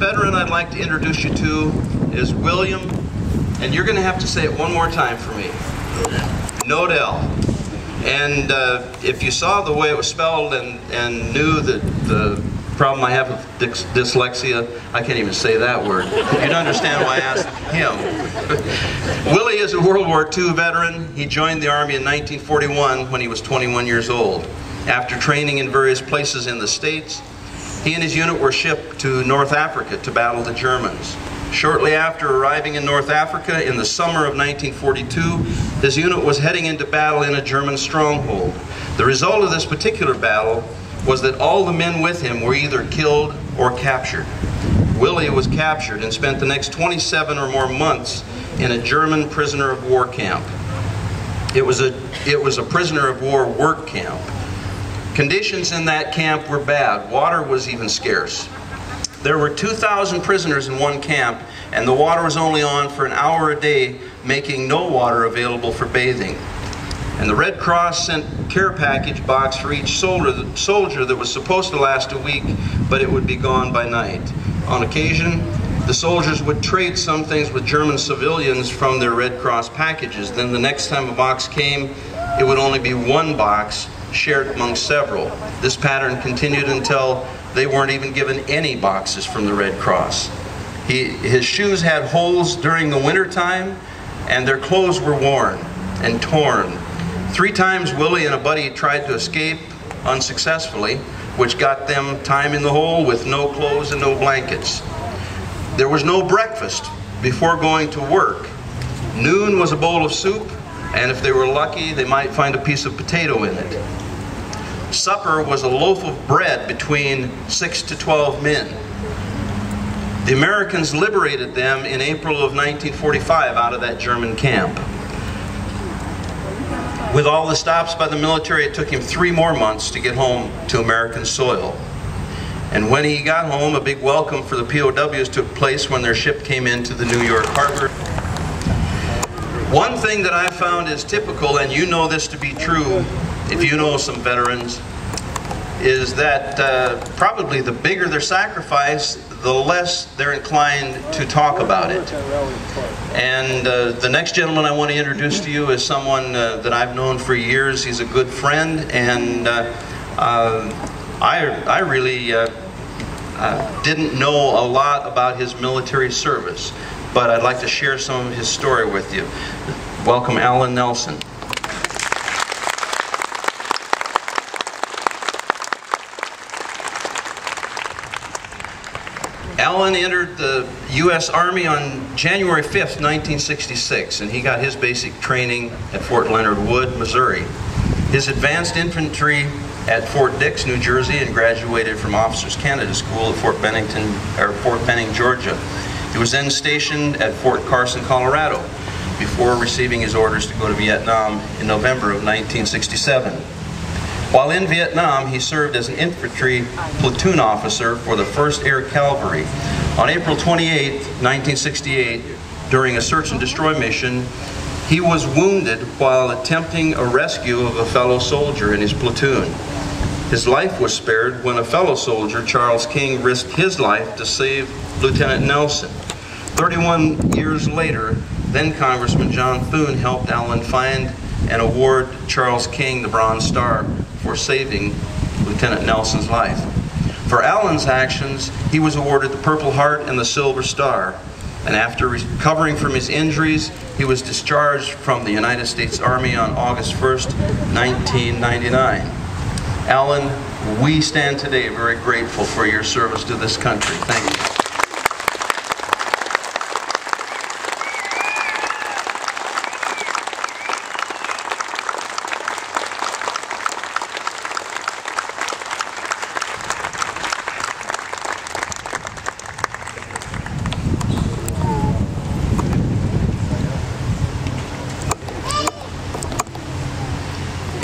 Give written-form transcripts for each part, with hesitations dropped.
veteran I'd like to introduce you to is William, and you're going to have to say it one more time for me. Nodell. And if you saw the way it was spelled and knew that the problem I have with dyslexia, I can't even say that word. You'd understand why I asked him. Willie is a World War II veteran. He joined the Army in 1941 when he was 21 years old. After training in various places in the States, he and his unit were shipped to North Africa to battle the Germans. Shortly after arriving in North Africa in the summer of 1942, his unit was heading into battle in a German stronghold. The result of this particular battle was that all the men with him were either killed or captured. Willie was captured and spent the next 27 or more months in a German prisoner of war camp. It was a prisoner of war work camp. Conditions in that camp were bad. Water was even scarce. There were 2,000 prisoners in one camp, and the water was only on for an hour a day, making no water available for bathing. And the Red Cross sent care package box for each soldier that was supposed to last a week, but it would be gone by night. On occasion, the soldiers would trade some things with German civilians from their Red Cross packages. Then the next time a box came, it would only be one box shared among several. This pattern continued until they weren't even given any boxes from the Red Cross. His shoes had holes during the winter time, and their clothes were worn and torn. 3 times Willie and a buddy tried to escape unsuccessfully, which got them time in the hole with no clothes and no blankets. There was no breakfast before going to work. Noon was a bowl of soup, and if they were lucky, they might find a piece of potato in it. Supper was a loaf of bread between 6 to 12 men. The Americans liberated them in April of 1945 out of that German camp. With all the stops by the military, it took him 3 more months to get home to American soil. And when he got home, a big welcome for the POWs took place when their ship came into the New York harbor. One thing that I found is typical, and you know this to be true if you know some veterans, is that probably the bigger their sacrifice, the less they're inclined to talk about it. And the next gentleman I want to introduce to you is someone that I've known for years. He's a good friend, and I really didn't know a lot about his military service, but I'd like to share some of his story with you. Welcome, Alan Nelson. Alan entered the U.S. Army on January 5th, 1966, and he got his basic training at Fort Leonard Wood, Missouri. His advanced infantry at Fort Dix, New Jersey, and graduated from Officers Canada School at Fort Benning, Georgia. He was then stationed at Fort Carson, Colorado, before receiving his orders to go to Vietnam in November of 1967. While in Vietnam, he served as an infantry platoon officer for the 1st Air Cavalry. On April 28, 1968, during a search and destroy mission, he was wounded while attempting a rescue of a fellow soldier in his platoon. His life was spared when a fellow soldier, Charles King, risked his life to save Lieutenant Nelson. 31 years later, then Congressman John Thune helped Alan find and award Charles King the Bronze Star for saving Lieutenant Nelson's life. For Alan's actions, he was awarded the Purple Heart and the Silver Star. And after recovering from his injuries, he was discharged from the United States Army on August 1st, 1999. Alan, we stand today very grateful for your service to this country. Thank you.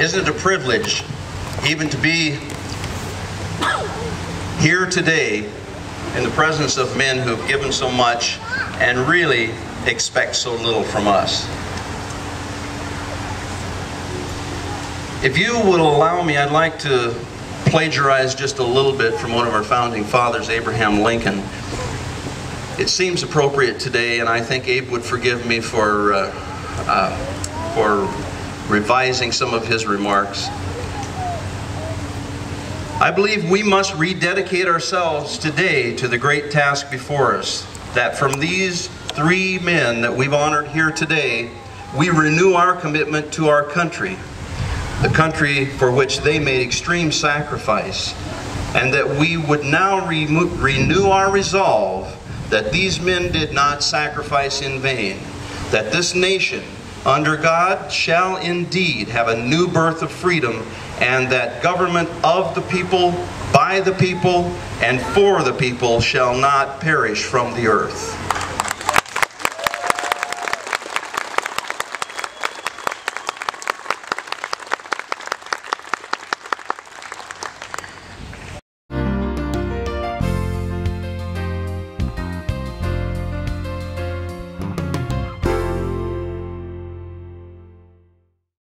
Isn't it a privilege even to be here today in the presence of men who've given so much and really expect so little from us? If you would allow me, I'd like to plagiarize just a little bit from one of our founding fathers, Abraham Lincoln. it seems appropriate today, and I think Abe would forgive me for revising some of his remarks. I believe we must rededicate ourselves today to the great task before us, that from these three men that we've honored here today, we renew our commitment to our country, the country for which they made extreme sacrifice, and that we would now renew our resolve that these men did not sacrifice in vain, that this nation under God shall indeed have a new birth of freedom, and that government of the people, by the people, and for the people shall not perish from the earth.